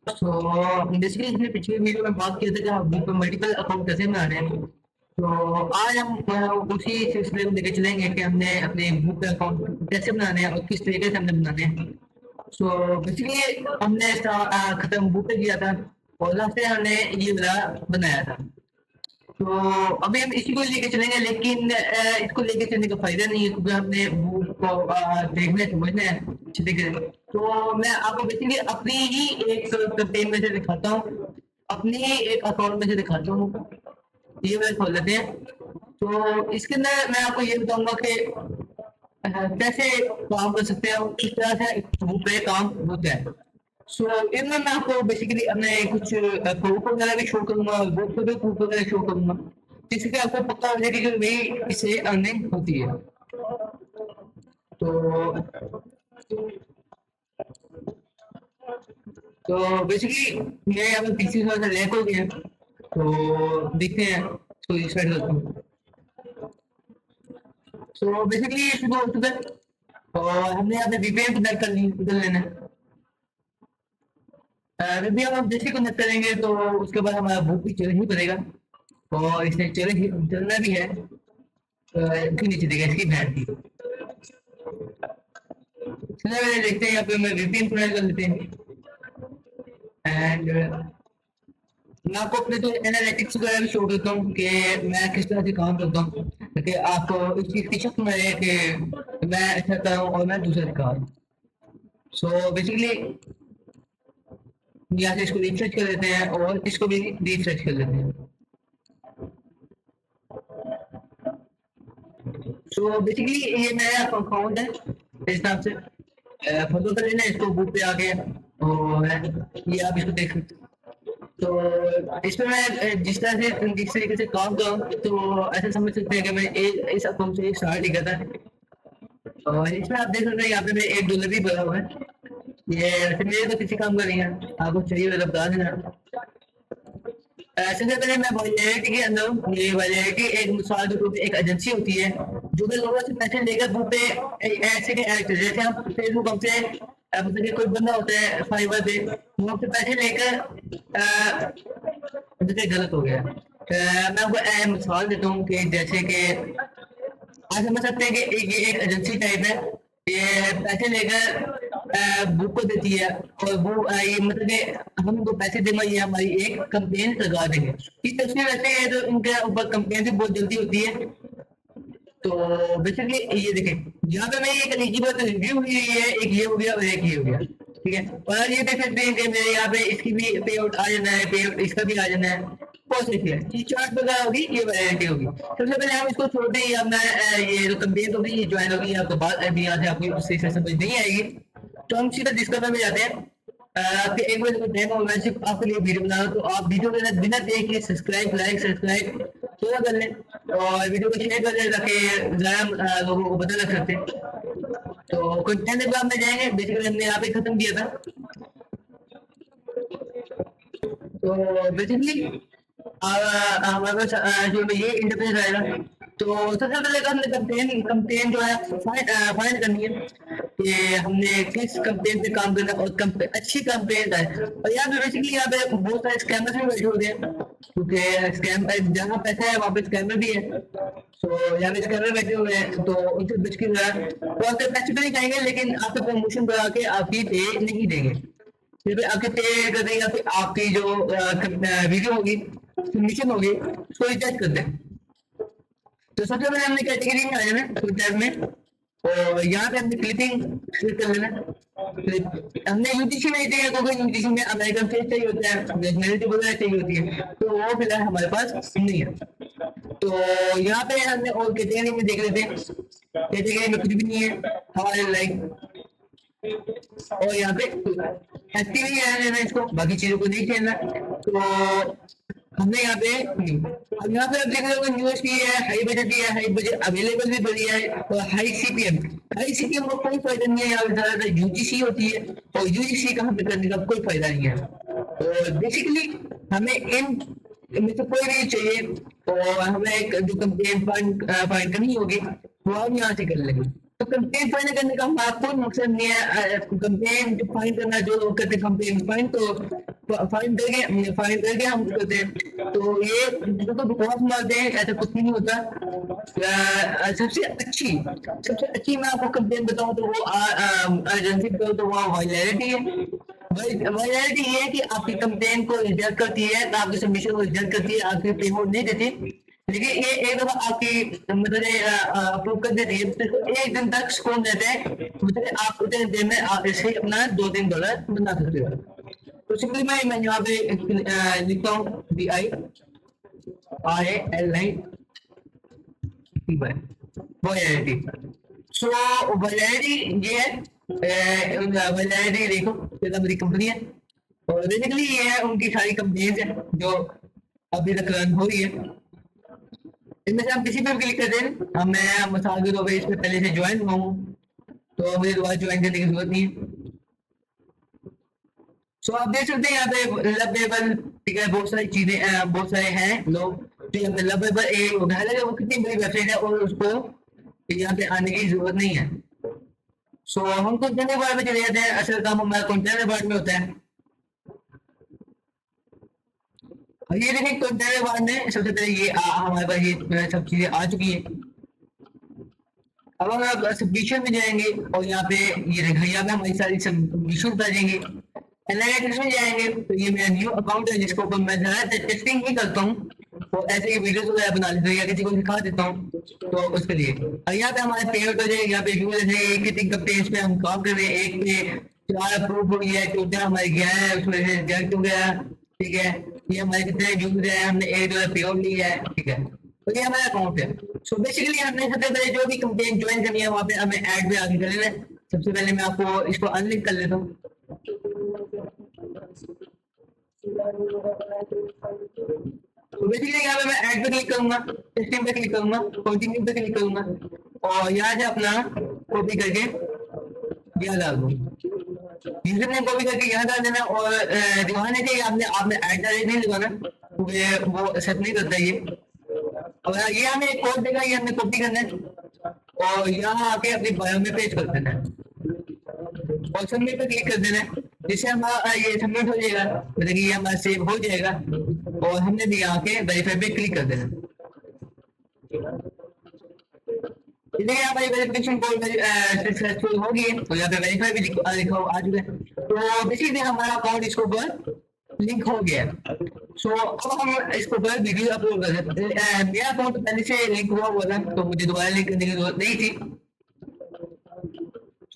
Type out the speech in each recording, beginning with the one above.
So basically इसने पिछले video में बात किया था कि आप बुक पे मल्टीपल अकाउंट कैसे बनाने हैं। तो आज हम उसी सिलसिले में लेके चलेंगे कि हमने अपने बुक पे अकाउंट कैसे बनाने हैं और किस तरीके से हमने बनाने हैं। सो बेसिकली हमने इसका खत्म बुक पे किया था और लास्ट में हमने ये वाला बनाया था। तो अभी हम इसी को लेके चलेंगे, लेकिन इसको लेके चलने का फायदा नहीं है क्योंकि हमने बुक को देखना है, समझना है अच्छे तरीके से। तो मैं आपको बेसिकली अपनी ही एक कैंपेन में से दिखाता हूँ, अपनी ही एक अकाउंट में से दिखाता हूँ। ये मैं खोल लेते हैं। तो इसके अंदर मैं आपको ये बताऊंगा कि कैसे काम कर सकते हैं और किस तरह से बुक पे काम होता है। सो इनमें मैं आपको बेसिकली अपने कुछ प्रूफ वगैरह भी शो करूंगा और बुक पे भी प्रूफ वगैरह शो करूंगा, जिससे कि आपको पता हो जाएगा कि भाई इससे अर्निंग होती है। तो तो बेसिकली मैं यहाँ पे पीसी थोड़ा सा लैग हो गया, तो देखते हैं इसको रिस्टार्ट करता हूँ। तो बेसिकली शुरू हो चुका है और हमने यहाँ पे वीपीएन कनेक्ट कर लेना है। वीपीएन हम जैसे कनेक्ट करेंगे तो उसके बाद हमारा बुक भी चल ही पड़ेगा और इसने चलना भी है। इसके नीचे देगा इसकी बैटरी। चलिए पहले देखते हैं, यहाँ पे मैं वीपीएन कनेक्ट कर लेते हैं एंड मैं आपको अपने तो एनालिटिक्स वगैरह भी शो करता हूँ कि मैं किस तरह से काम करता हूँ, ताकि आपको इस चीज़ की शक न रहे कि मैं ऐसा कर रहा हूँ और मैं दूसरा दिखा रहा हूँ। सो बेसिकली यहाँ से इसको रिफ्रेश कर देते हैं और इसको भी रिफ्रेश कर देते हैं। सो बेसिकली ये मेरा अकाउंट है इस हिसाब से। फोटो कर लेना इसको बुक पे आके और ये आप इसको देख सकते हो। तो इसमें मैं जिस तरीके से काम करूँ तो ऐसा समझ सकते हैं कि मैं इस अकाउंट से स्टार्ट ही करता है। और इसमें आप देख सकते हैं यहाँ पे मेरे $1 भी भरा हुआ है। ये वैसे मेरे तो किसी काम का नहीं है, आपको चाहिए तो बता देना। सबसे पहले मैं वॉलिडैरिटी के अंदर हूँ। ये वॉलिडैरिटी एक मिसाल के तौर पे एक एजेंसी होती है जो कि लोगों से पैसे लेकर ग्रुप पे ऐसे के ऐड करते हैं। जैसे हम फेसबुक हमसे मतलब कि कोई बंदा होता है फाइवर पे, वो हमसे पैसे लेकर जैसे गलत हो गया। मैं आपको मिसाल देता हूँ कि जैसे कि आज समझ सकते हैं कि ये एक एजेंसी टाइप है। ये पैसे लेकर बुक को देती है और वो ये मतलब कि हम उनको पैसे देंगे, ये हमारी एक कंप्लेन लगा देंगे। इस तस्वीर वैसे है तो इनके ऊपर कंप्लेन भी बहुत जल्दी होती है। तो बेसिकली ये देखें यहाँ पे मैं एक एलिजिबल रिव्यू हुई है, एक ये हो गया और एक ये हो गया, ठीक है। और ये देख सकते हैं कि मेरे यहाँ पे इसकी भी पे आउट आ जाना है, पे आउट इसका भी आ जाना है। प्रोसेस है ये चार्ट वगैरह होगी, ये वैरायटी होगी। सबसे पहले हम इसको छोड़ते हैं, अब मैं ये जो कंप्लेन होगी ये ज्वाइन होगी, आपको बात अभी यहाँ से आपको सही से समझ नहीं आएगी। तो हम सीधा डिस्कवर में जाते हैं। आपके एक बजे को टाइम हो, मैं सिर्फ आपके लिए वीडियो बना रहा हूँ, तो आप वीडियो बिना देख के सब्सक्राइब लाइक सब्सक्राइब पूरा कर लें और वीडियो को शेयर कर लें ताकि ज़्यादा लोगों को पता लग सकते। तो कंटेंट एग्जाम में जाएंगे, बेसिकली हमने यहाँ पे खत्म किया था। तो बेसिकली हमारे पास जो ये इंटरफेस आएगा। तो सबसे पहले तो हमने कंप्लेन कंप्लेन जो है फाइंड करनी है कि हमने किस कंप्लेन पे काम करना है और अच्छी कंप्लेन है। और यहाँ पे बेसिकली यहाँ पे बहुत सारे स्कैमर्स भी बैठे होते हैं क्योंकि स्कैम जहाँ पैसा है वहाँ पे स्कैमर भी है। तो यहाँ पे स्कैमर बैठे हुए हैं तो उनसे बच के जरा, तो आपके पैसे तो नहीं खाएंगे लेकिन आपको प्रमोशन करा के आपकी पे नहीं देंगे। फिर आपके पे कर देंगे या फिर आपकी जो वीडियो होगी सबमिशन होगी उसको रिजेक्ट कर दें। तो सबसे पहले हमने कैटेगरी में आ जाना है, टैब में, और यहाँ पे हमने क्लिपिंग क्लिक कर लेना। हमने यूटीसी में चाहिए क्योंकि यूटीसी में अमेरिकन फेस चाहिए होता है, नेशनलिटी वगैरह चाहिए होती है, तो वो फिलहाल हमारे पास नहीं है। तो यहाँ पे हमने और कैटेगरी में देख लेते हैं, कैटेगरी में कुछ भी नहीं है हमारे लाइक। और यहाँ पे एक्टिव ही है इसको, बाकी चीजों को नहीं खेलना। तो हमने यहाँ पे अब यहाँ पे आप देख रहे हो यूएसपी है, हाई बजट भी है, हाई बजट अवेलेबल भी बढ़िया है और हाई सीपीएम। हाई सीपीएम का कोई फायदा नहीं है, यहाँ पे ज्यादातर यूजीसी होती है और यूजीसी का हमें करने का कोई फायदा नहीं है। तो बेसिकली हमें इन में से कोई नहीं चाहिए और हमें एक जो कंप्लेन फाइंड करनी होगी वो हम यहाँ से कर लेंगे। तो कंप्लेन फाइंड करने का हमारा कोई मकसद नहीं है। कंप्लेन जो फाइंड करना जो लोग करते हैं कंप्लेन फाइंड, तो फाइन करके हम करते हैं। तो ये तो बहुत मारते हैं, ऐसा कुछ नहीं होता। सबसे अच्छी मैं आपको कंप्लेन बताऊं तो वो एजेंसी को तो वो वायलिटी है। वायलिटी ये है कि आपकी कंप्लेन को रिजेक्ट करती है, आपके सबमिशन को रिजेक्ट करती है, आपकी पेमेंट नहीं देती। लेकिन ये एक दफा आपकी मतलब अप्रूव कर देती है तो इसको एक दिन तक सुकून देते हैं, मतलब आप उतने दिन में आप इसे अपना $2-3 बना सकते हो। तो सिंपली मैं यहाँ पे लिखता हूँ VIRALI वैलिडिटी। सो वैलिडिटी ये है, वैलिडिटी देखो ये मेरी कंपनी है और बेसिकली ये है उनकी सारी कंपनीज है जो अभी तक रन हो रही है। इनमें से हम किसी पर क्लिक करते हैं, हम मैं मिसाल के तौर पर इसमें पहले से ज्वाइन हुआ हूँ तो मुझे दोबारा ज्वाइन करने की जरूरत नहीं है। सो आप देख सकते हैं यहाँ पे लवेबल, ठीक है, बहुत सारी चीजें बहुत सारे हैं लोग जो यहाँ पे लवेबल एक वो कितनी बड़ी वेबसाइट है और उसको यहाँ पे आने की जरूरत नहीं है। सो हम कंटेंट के बारे में चले जाते हैं। असल काम हमारा कंटेंट के बारे में होता है। और ये देखिए कंटेंट के बारे में सबसे पहले ये हमारे पास ये सब चीजें आ चुकी है। अब हम आप सबमिशन में जाएंगे और यहाँ पे ये देखिए यहाँ पे हमारी सारी सबमिशन आ जाएंगे। एनालिटिक्स में जाएंगे तो ये मेरा न्यू अकाउंट है जिसको ऊपर मैं ज़्यादा टेस्टिंग ही करता हूँ तो ऐसे ही वीडियोस वगैरह बना लेता हूँ या किसी को दिखा देता हूँ तो उसके लिए। और यहाँ पे हमारे पेमेंट हो जाएगी, यहाँ पे यूज है कितनी पेज पे हम काम कर रहे हैं, एक पे 4 अप्रूव हो गया है, टोटल हमारे गया है उसमें से रिजेक्ट हो गया, ठीक है। ये हमारे कितने यूज है, हमने $1 पे लिया है, ठीक है। तो ये हमारा अकाउंट है। सो बेसिकली हमने सबसे पहले जो भी कंप्लेन ज्वाइन करनी है वहाँ पे हमें ऐड पे आगे कर लेना है। सबसे पहले मैं आपको इसको अनलिंक कर लेता हूँ। तो बेसिकली यहाँ पे मैं ऐड पे क्लिक करूंगा, टेस्टिंग पे क्लिक करूंगा, कंटिन्यू पे क्लिक करूंगा और यहाँ से अपना कॉपी करके यहाँ डाल दूँ। यूजर नेम कॉपी करके यहाँ डाल देना और दिखाने के आपने आपने ऐड डायरेक्ट नहीं लगाना, वो एक्सेप्ट नहीं करता ये। और ये हमें एक कोड देगा, ये हमने कॉपी करना है और यहाँ आके अपनी बायो में पेस्ट कर देना है और सबमिट पे क्लिक कर देना है, जिससे हमारा ये सबमिट हो जाएगा, मतलब कि ये हमारा सेव हो जाएगा और हमने भी यहाँ के वेरीफाई पे क्लिक कर देना। देखिए हमारी वेरिफिकेशन कोड सक्सेसफुल हो गई है तो यहाँ पे वेरीफाई भी लिखा आ चुका है। तो बेसिकली हमारा अकाउंट इसको पर लिंक हो गया है। सो अब हम इसको पर वीडियो अपलोड कर सकते हैं। मेरा अकाउंट पहले से लिंक हुआ था तो मुझे दोबारा लिंक करने की जरूरत नहीं थी।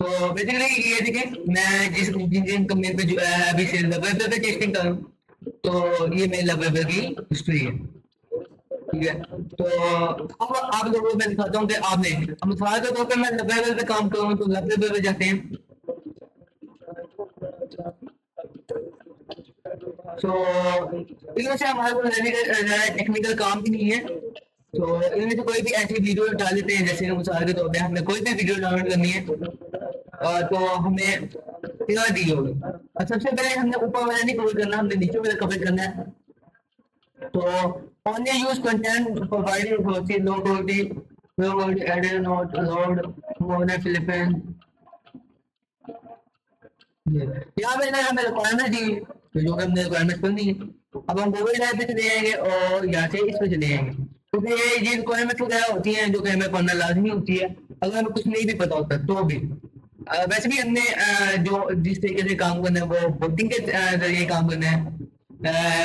तो बेसिकली ये देखिए मैं जिस जिन कंपनी पे अभी से लवेबल पे टेस्टिंग कर रहा हूँ तो ये मेरे लवेबल की हिस्ट्री है, ठीक है। तो अब आप लोगों को मैं दिखाता हूँ कि आपने अब मिसाल के तौर पे मैं लवेबल पे काम कर रहा हूँ तो लवेबल पे जाते हैं। तो इनमें से हमारे को टेक्निकल काम भी नहीं है तो इनमें से कोई भी ऐसी वीडियो डाल देते हैं, जैसे मिसाल के तौर पे हमने कोई भी वीडियो डाउनलोड करनी है तो हमें इधर दी होगी और सबसे पहले हमने ऊपर वाला नहीं कवर करना, हमने नीचे वाला कवर करना है। तो only use content provided for the low quality added not allowed more than Philippines। यहाँ पे ना हमें रिक्वायरमेंट दी तो जो हमने रिक्वायरमेंट करनी है। अब हम गूगल ड्राइव पे चले जाएंगे और यहाँ से इस पे चले जाएंगे क्योंकि ये रिक्वायरमेंट वगैरह होती हैं जो कि हमें पढ़ना लाजमी होती है अगर हमें कुछ नहीं भी पता होता तो भी। वैसे भी हमने जो जिस तरीके से काम करना है वो बोटिंग के जरिए काम करना है।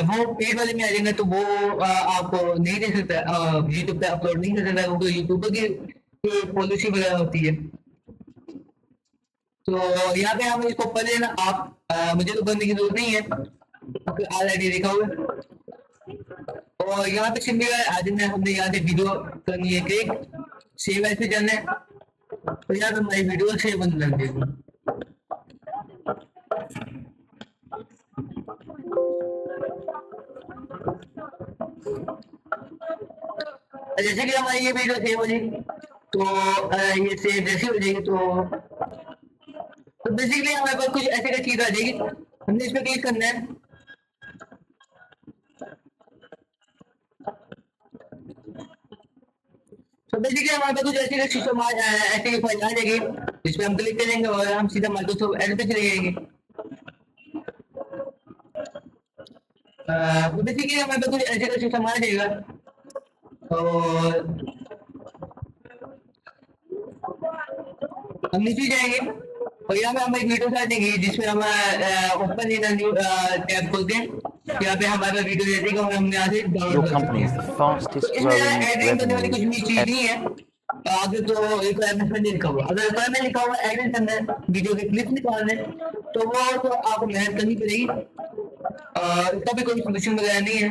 वो पेड वाले में आ जाएंगे तो वो आपको नहीं दे सकता, यूट्यूब पे अपलोड नहीं कर सकता क्योंकि यूट्यूबर की पॉलिसी वगैरह होती है। तो यहाँ पे हमें इसको पढ़ लेना आप, मुझे तो पढ़ने की जरूरत नहीं है क्योंकि ऑलरेडी लिखा हुआ है। और यहाँ पे सिंपली आज में हमने यहाँ से वीडियो करनी है क्लिक, सेव एज पे जाना है तो यहाँ पे हमारी वीडियो सेव बन लग जाएगी। जैसे कि हमारी ये वीडियो सेव हो जाएगी तो ये सेव जैसी हो जाएगी तो बेसिकली हमारे पास कुछ ऐसे का चीज आ जाएगी, हमने इस पे क्लिक करना है। तो बेसिकली हमारे पास कुछ ऐसे का सिस्टम ऐसे फाइल आ जाएगी जिस पे हम क्लिक करेंगे और हम सीधा माइक्रोसॉफ्ट एड पे चले जाएंगे। तो बेसिकली हमारे पास कुछ ऐसे का सिस्टम आ जाएगा। तो हम नीचे जाएंगे और यहाँ पे हम एक वीडियो आ जाएंगे जिसमें हम ओपन इन न्यू टैब खोलते हैं। यहाँ पे हमारा वीडियो दे देगा और हम यहाँ से Your डाउनलोड कर company is सकते the हैं। fastest तो इसमें growing एडिटिंग करने वाली कुछ भी चीज revenue. नहीं है। आगे तो रिक्वायरमेंट में नहीं लिखा हुआ, अगर रिक्वायरमेंट लिखा हुआ एडिट करना है, वीडियो के क्लिप निकालने हैं, तो वो तो आपको मेहनत करनी पड़ेगी और इसका भी कोई सोल्यूशन वगैरह नहीं है।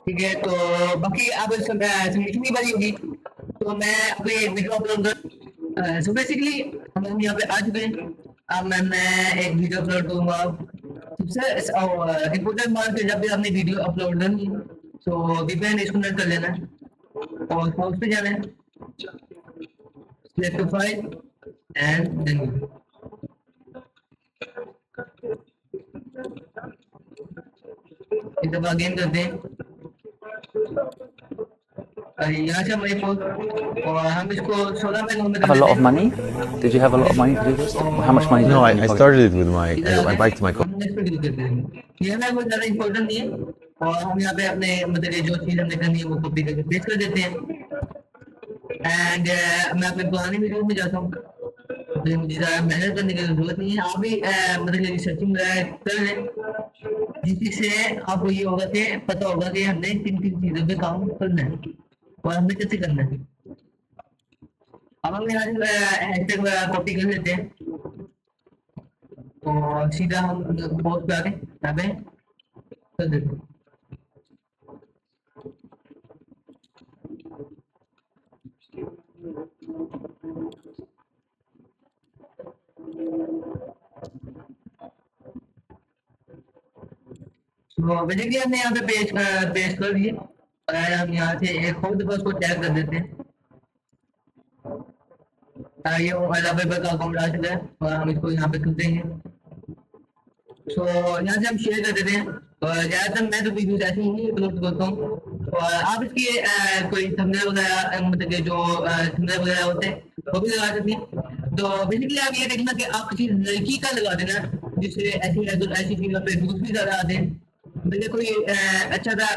ठीक है, तो बाकी अब सबमिशन की बारी होगी तो मैं अभी एक वीडियो अपलोड कर। सो बेसिकली हम यहाँ पे आ चुके हैं। अब मैं एक वीडियो अपलोड करूंगा। सबसे इम्पोर्टेंट बात है, जब भी आपने वीडियो अपलोड करनी है तो वीपीएन इंस्टॉल कर लेना है और फाइल्स पे जाना है, सिलेक्ट फाइल एंड देन एक दफा अगेन करते हैं। यहाँ से हमारे पास और हम इसको 16 में Have a lot of money? Did you have a lot of money to do this? How much money? No, did you I have? started it with my, I biked my हम नेक्स्ट पे click करते हैं। ये हमें कोई ज़्यादा important नहीं है और हम यहाँ पे अपने मतलब ये जो चीज़ हमने करनी है वो कॉपी करके पेस्ट कर देते हैं। एंड मैं अपने पुरानी वीडियो में जाता हूँ, तो मुझे ज़्यादा मेहनत करने की जरूरत नहीं है। आप भी मतलब रिसर्चिंग कर लें जिससे आपको ये होगा कि पता होगा कि हमने किन किन चीज़ों पे काम करना है और हमने कैसे करना है। अब हम यहाँ से हैशटैग कॉपी कर लेते हैं और सीधा हम पोस्ट पे आके यहाँ पे कर देते हैं। तो बेसिकली हमने यहाँ पे पेस्ट कर दिए और हम यहाँ से एक और दफा उसको टैग कर देते हैं। ये अवेलेबल का अकाउंट आ चुका है और हम इसको यहाँ पे कर देंगे। सो यहाँ से हम शेयर कर देते हैं और ज़्यादातर मैं तो वीडियोस ऐसे ही अपलोड करता हूँ और आप इसकी कोई थंबनेल वगैरह मतलब कि जो थंबनेल वगैरह होते हैं वो भी लगा सकते हैं। तो बेसिकली आप ये देखना कि आप किसी लड़की का लगा देना जिससे ऐसी चीज़ों पे व्यूज भी ज़्यादा आते हैं। मुझे कोई अच्छा सा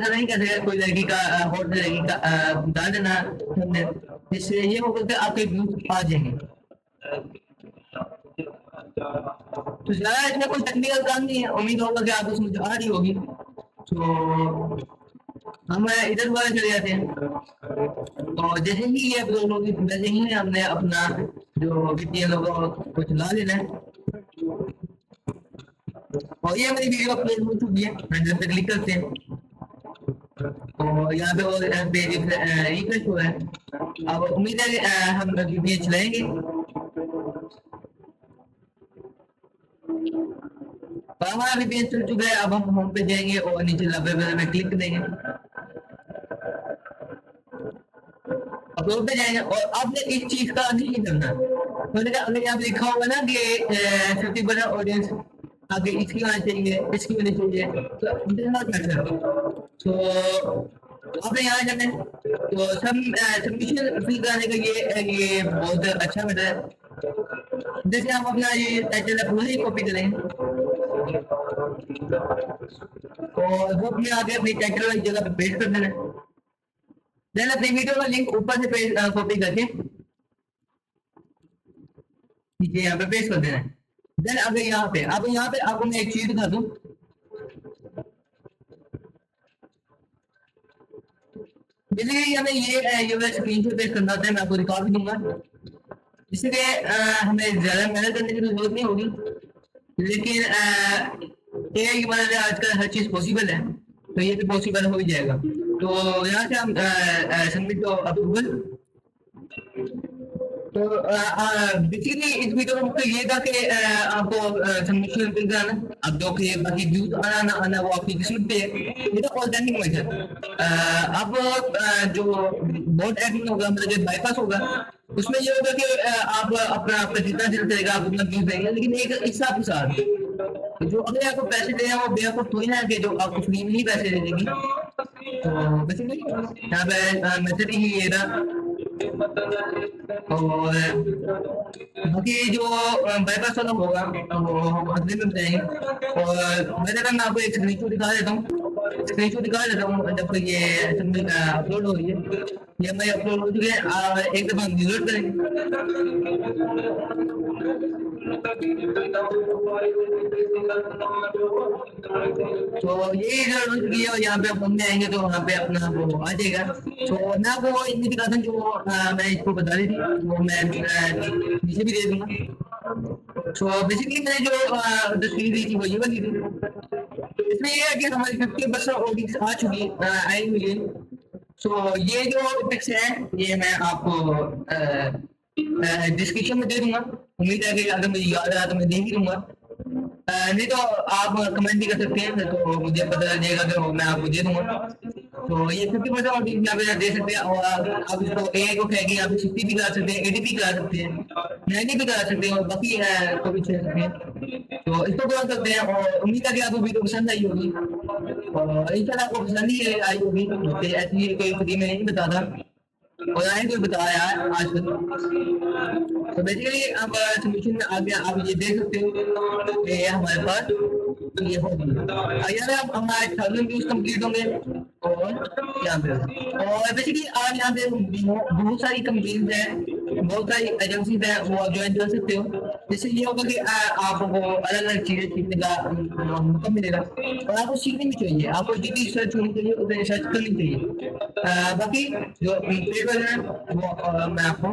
नहीं कह सकता, कोई लड़की का हॉट लड़की का डाल देना थंबनेल, जिससे ये होगा कि आपके व्यूज आ जाएंगे। तो ज़्यादा इसमें कोई टेक्निकल काम नहीं है, उम्मीद होगा कि आपको समझ आ रही होगी। तो हम इधर वाले चले जाते हैं और जैसे ही ये अपलोड होगी वैसे ही हमने अपना जो वीपीएन होगा वो चला लेना है और ये हमारी वीडियो अपलोड हो चुकी है। हम पे क्लिक करते हैं और यहाँ पे वो पेज रिफ्रेश हुआ है। अब उम्मीद है कि हम वीपीएन चलाएंगे। हमारा वीपीएन चल चुका है। अब हम होम पे जाएंगे और नीचे अवेलेबल में क्लिक करेंगे, अपलोड पे जाएंगे और आपने इस चीज का नहीं करना। तो अगर यहाँ पे लिखा होगा ना कि 50% ऑडियंस आगे इसकी होना चाहिए, इसकी होनी चाहिए, तो आपने यहाँ जाना है। तो सबमिशन फिल कराने का ये बहुत अच्छा मेथड है। जैसे हम अपना ये टाइटल है वही कॉपी करेंगे और वो अपने आगे अपनी टाइटल वाली जगह पे पेस्ट कर देना है। देन अपनी वीडियो का लिंक ऊपर से कॉपी करके नीचे यहाँ पे पेस्ट कर देना है। देन अब यहाँ पे आपको मैं एक चीज दिखा दूं। बेसिकली हमें ये स्क्रीनशॉट पेस्ट करना होता है, मैं आपको दिखा भी दूंगा जिससे कि हमें ज्यादा मेहनत करने की जरूरत नहीं होगी, लेकिन एआई की मदद से आजकल हर चीज पॉसिबल है, तो ये भी पॉसिबल हो ही जाएगा। तो यहाँ से हम सबमिट अप्रूवल। तो बेसिकली इस वीडियो का मुख्य ये था कि आपको सबमिशन फिल कराना, अब जो कि बाकी व्यूज आना ना आना वो आपकी किस्मत पे है। ये तो ऑर्गेनिक मेथड। अब जो बोर्ड एडमिन होगा मतलब जो बाईपास होगा उसमें ये होगा कि आप अपना आपका जितना दिल करेगा आप उतना व्यूज देंगे, लेकिन एक हिसाब के साथ जो अगर आपको पैसे दे रहे हैं वो बेवकूफ थोड़ी ना है कि जो आपको फ्री में ही पैसे दे देंगे। तो बेसिकली यहाँ पे मैसेज ही ये था और बाकी जो बाईपास वाला होगा वो हम अगले में बताएंगे। और मैं आपको एक स्क्रीनशॉट दिखा देता हूँ जब तक ये अपलोड हो रही है। ये मैं अपलोड हो चुके हैं, एक दफा हम विजिट करेंगे। तो ये और यहाँ पे हम आएंगे तो वहाँ पे अपना वो आ जाएगा। तो मैं आपको इतनी दिखाता हूँ जो मैं इसको बता रही थी वो मैं नीचे भी दे दूंगा। तो बेसिकली मैंने जो तस्वीर दी थी वो ये वाली थी। इसमें ये है कि हमारी 50% ऑडियंस आ चुकी आई हुई है। सो ये जो पिक्स है ये मैं आपको डिस्क्रिप्शन में दे दूंगा। उम्मीद है कि अगर मुझे याद आया तो मैं दे ही दूंगा, नहीं तो आप कमेंट भी कर सकते हैं तो मुझे पता चल जाएगा तो मैं आपको दे दूंगा। तो ये 50% ऑडियंस यहाँ पे दे सकते हैं और आप इसको ए को कह के आप 60 भी करा सकते हैं, 80 भी करा सकते हैं, 90 भी करा सकते हैं और बाकी को भी छेड़ सकते हैं। तो इसको करा सकते हैं और उम्मीद है कि आपको वीडियो पसंद आई होगी और इंशाल्लाह आपको पसंद ही आई होगी। तो ऐसी कोई फ्री में नहीं बताता और आए कोई बताया है आज तक। तो बेसिकली अब सबमिशन में आगे आप ये देख सकते हो कि ये हमारे पास ये हो गया। यार अब हमारे 1000 व्यूज कंप्लीट होंगे और यहाँ पे और बेसिकली आज यहाँ पे बहुत सारी कंपनीज हैं, बहुत सारी एजेंसीज हैं, वो आप ज्वाइन कर सकते हो। जिससे ये होगा कि आपको अलग अलग चीजें सीखने का मौका मिलेगा और आपको सीखनी भी चाहिए, आपको जितनी रिसर्च होनी चाहिए उतनी रिसर्च करनी चाहिए। बाकी जो पेपर है वो मैं आपको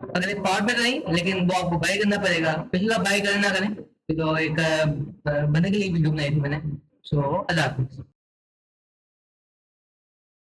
अगले पार्ट में नहीं, लेकिन वो आपको बाय करना पड़ेगा। पिछला बाय करना करें तो एक बने के लिए वीडियो बनाई थी मैंने। सो अल्लाह हाफिज़।